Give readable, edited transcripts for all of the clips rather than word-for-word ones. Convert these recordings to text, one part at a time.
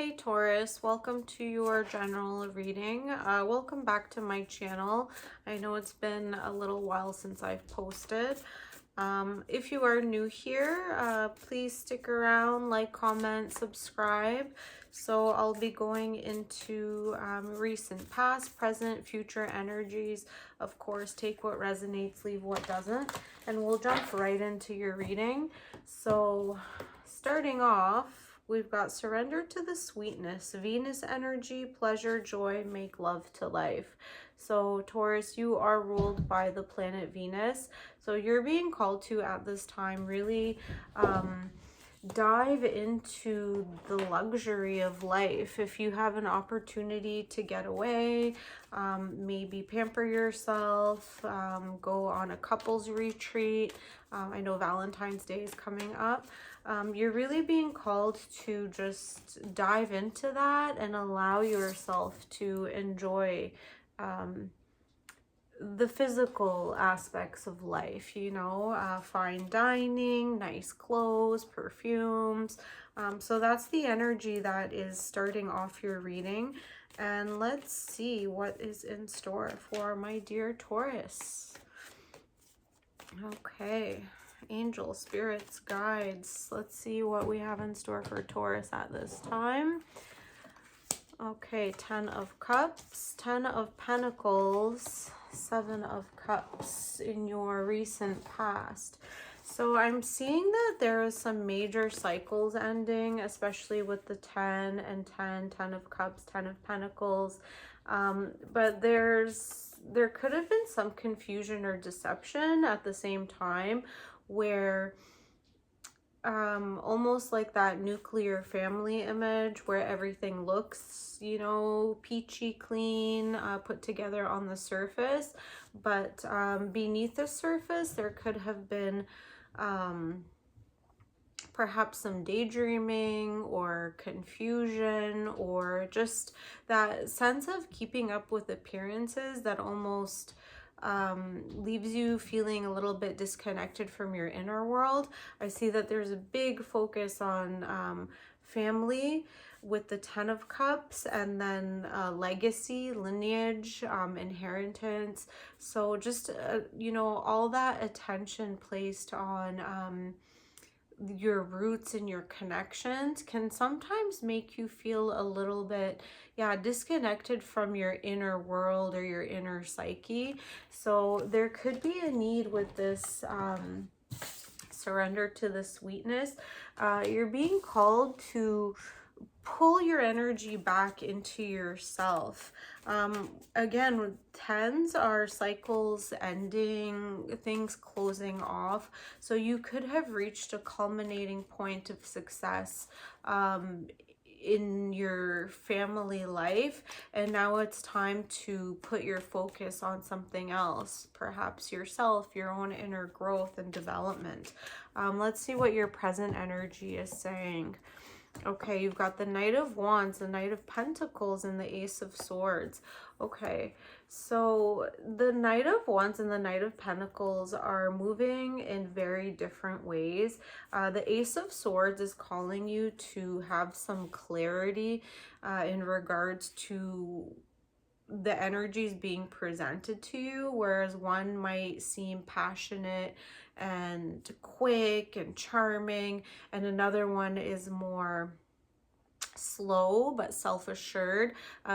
Hey Taurus, welcome to your general reading. Welcome back to my channel. I know it's been a little while since I've posted. If you are new here, please stick around, like, comment, subscribe. So I'll be going into recent, past, present, future energies. Of course, take what resonates, leave what doesn't. And we'll jump right into your reading. So starting off, we've got surrender to the sweetness, Venus energy, pleasure, joy, make love to life. So Taurus, you are ruled by the planet Venus. So you're being called to at this time really dive into the luxury of life. If you have an opportunity to get away, maybe pamper yourself, go on a couples retreat. I know Valentine's Day is coming up. You're really being called to just dive into that and allow yourself to enjoy the physical aspects of life, fine dining, nice clothes, perfumes. So that's the energy that is starting off your reading. And let's see what is in store for my dear Taurus. Okay, angels, spirits, guides. Let's see what we have in store for Taurus at this time. Okay, 10 of Cups, 10 of Pentacles, 7 of Cups in your recent past. So I'm seeing that there is some major cycles ending, especially with the 10 and 10, 10 of Cups, 10 of Pentacles. But there could have been some confusion or deception at the same time where almost like that nuclear family image where everything looks, peachy clean, put together on the surface, but beneath the surface there could have been perhaps some daydreaming or confusion, or just that sense of keeping up with appearances that almost leaves you feeling a little bit disconnected from your inner world. I see that there's a big focus on family with the 10 of Cups, and then legacy, lineage, inheritance. So just, all that attention placed on your roots and your connections can sometimes make you feel a little bit disconnected from your inner world or your inner psyche. So there could be a need with this surrender to the sweetness. You're being called to pull your energy back into yourself. Again, tens are cycles ending, things closing off. So you could have reached a culminating point of success in your family life, and now it's time to put your focus on something else, perhaps yourself, your own inner growth and development. Let's see what your present energy is saying. Okay, you've got the Knight of Wands, the Knight of Pentacles, and the Ace of Swords. Okay, so the Knight of Wands and the Knight of Pentacles are moving in very different ways. The Ace of Swords is calling you to have some clarity in regards to the energies being presented to you, whereas one might seem passionate and quick and charming, and another one is more slow but self-assured.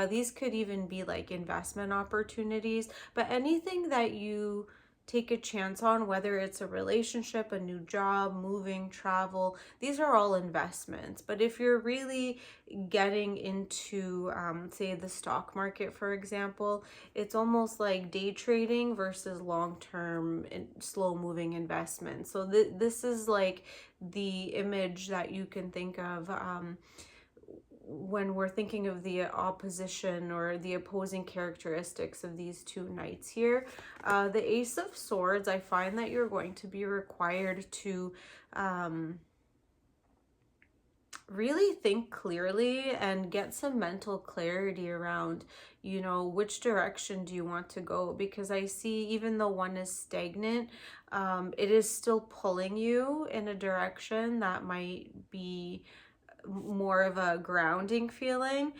These could even be like investment opportunities, but anything that you take a chance on, whether it's a relationship, a new job, moving, travel, these are all investments. But if you're really getting into say the stock market, for example, it's almost like day trading versus long-term slow moving investments. So this is like the image that you can think of when we're thinking of the opposition or the opposing characteristics of these two knights here. The Ace of Swords, I find that you're going to be required to really think clearly and get some mental clarity around, which direction do you want to go? Because I see, even though one is stagnant, it is still pulling you in a direction that might be more of a grounding feeling,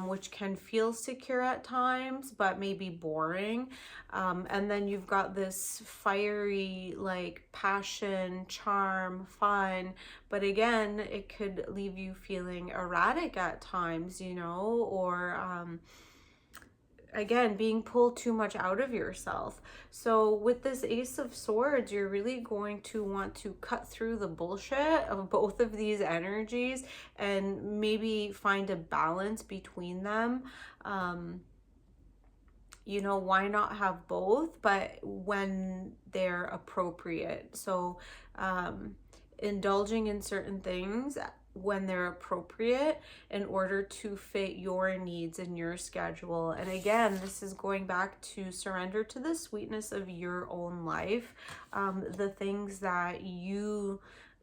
which can feel secure at times, but maybe boring. And then you've got this fiery, like passion, charm, fun, but again, it could leave you feeling erratic at times, you know, or again, being pulled too much out of yourself. So with this Ace of Swords, you're really going to want to cut through the bullshit of both of these energies and maybe find a balance between them. You know, why not have both, but when they're appropriate. So indulging in certain things when they're appropriate in order to fit your needs and your schedule. And again, this is going back to surrender to the sweetness of your own life, the things that you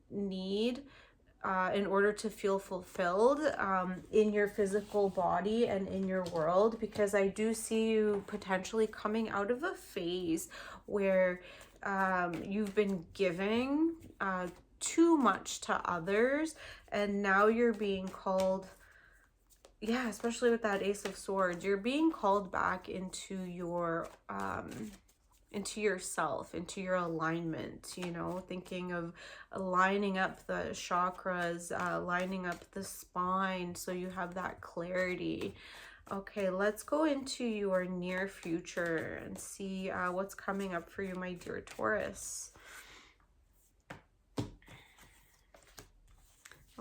need in order to feel fulfilled in your physical body and in your world, because I do see you potentially coming out of a phase where you've been giving too much to others, and now you're being called, yeah, especially with that Ace of Swords, you're being called back into your into yourself, into your alignment, you know, thinking of lining up the chakras, lining up the spine so you have that clarity. Okay, let's go into your near future and see what's coming up for you, my dear Taurus.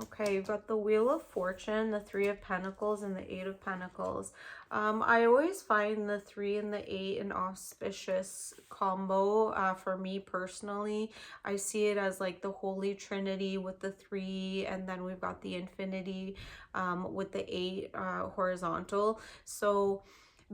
Okay, you've got the Wheel of Fortune, the Three of Pentacles, and the Eight of Pentacles. I always find the 3 and the 8 an auspicious combo for me personally. I see it as like the Holy Trinity with the 3, and then we've got the Infinity with the 8 horizontal. So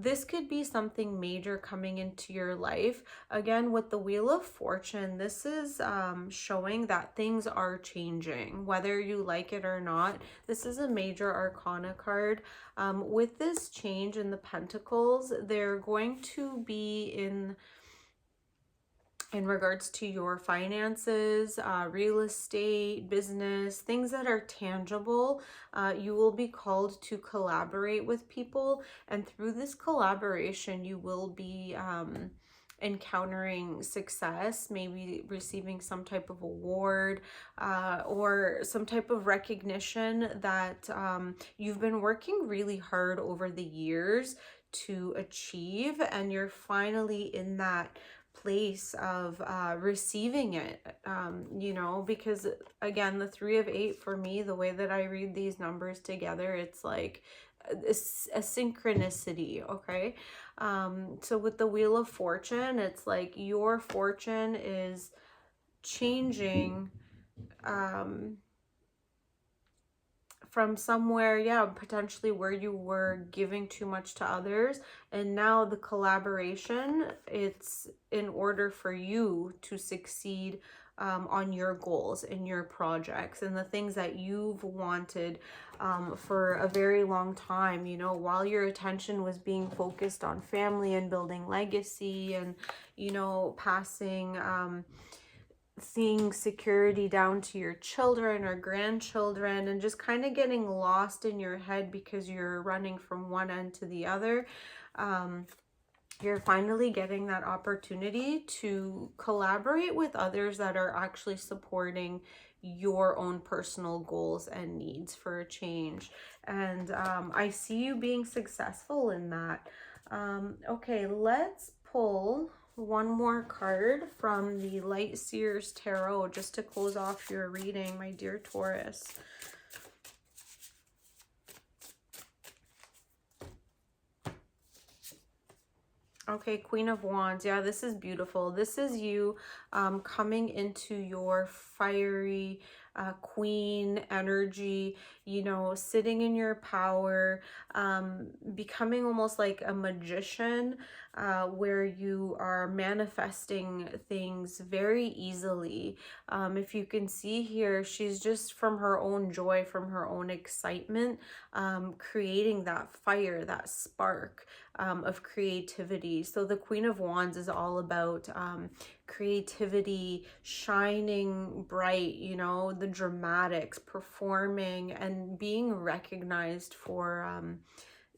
this could be something major coming into your life. Again, with the Wheel of Fortune, this is showing that things are changing, whether you like it or not. This is a major arcana card. With this change in the Pentacles, they're going to be in regards to your finances, real estate, business, things that are tangible. You will be called to collaborate with people, and through this collaboration you will be encountering success, maybe receiving some type of award or some type of recognition that you've been working really hard over the years to achieve, and you're finally in that place of receiving it, you know, because again, the 3 of 8 for me, the way that I read these numbers together, it's like a synchronicity. Okay, so with the Wheel of Fortune, it's like your fortune is changing from somewhere, yeah, potentially where you were giving too much to others, and now the collaboration, it's in order for you to succeed on your goals and your projects and the things that you've wanted for a very long time, you know, while your attention was being focused on family and building legacy and, you know, passing seeing security down to your children or grandchildren, and just kind of getting lost in your head because you're running from one end to the other. You're finally getting that opportunity to collaborate with others that are actually supporting your own personal goals and needs for a change. And I see you being successful in that. Okay, let's pull one more card from the Light Seers Tarot just to close off your reading, my dear Taurus. Okay, Queen of Wands. Yeah, this is beautiful. This is you coming into your fiery queen energy, you know, sitting in your power, becoming almost like a magician, where you are manifesting things very easily. If you can see here, she's just from her own joy, from her own excitement, creating that fire, that spark. of creativity. So the Queen of Wands is all about creativity, shining bright, you know, the dramatics, performing and being recognized for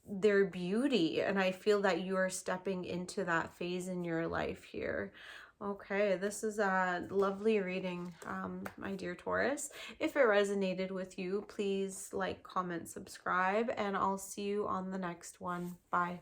their beauty. And I feel that you are stepping into that phase in your life here. Okay, this is a lovely reading, my dear Taurus. If it resonated with you, please like, comment, subscribe, and I'll see you on the next one. Bye.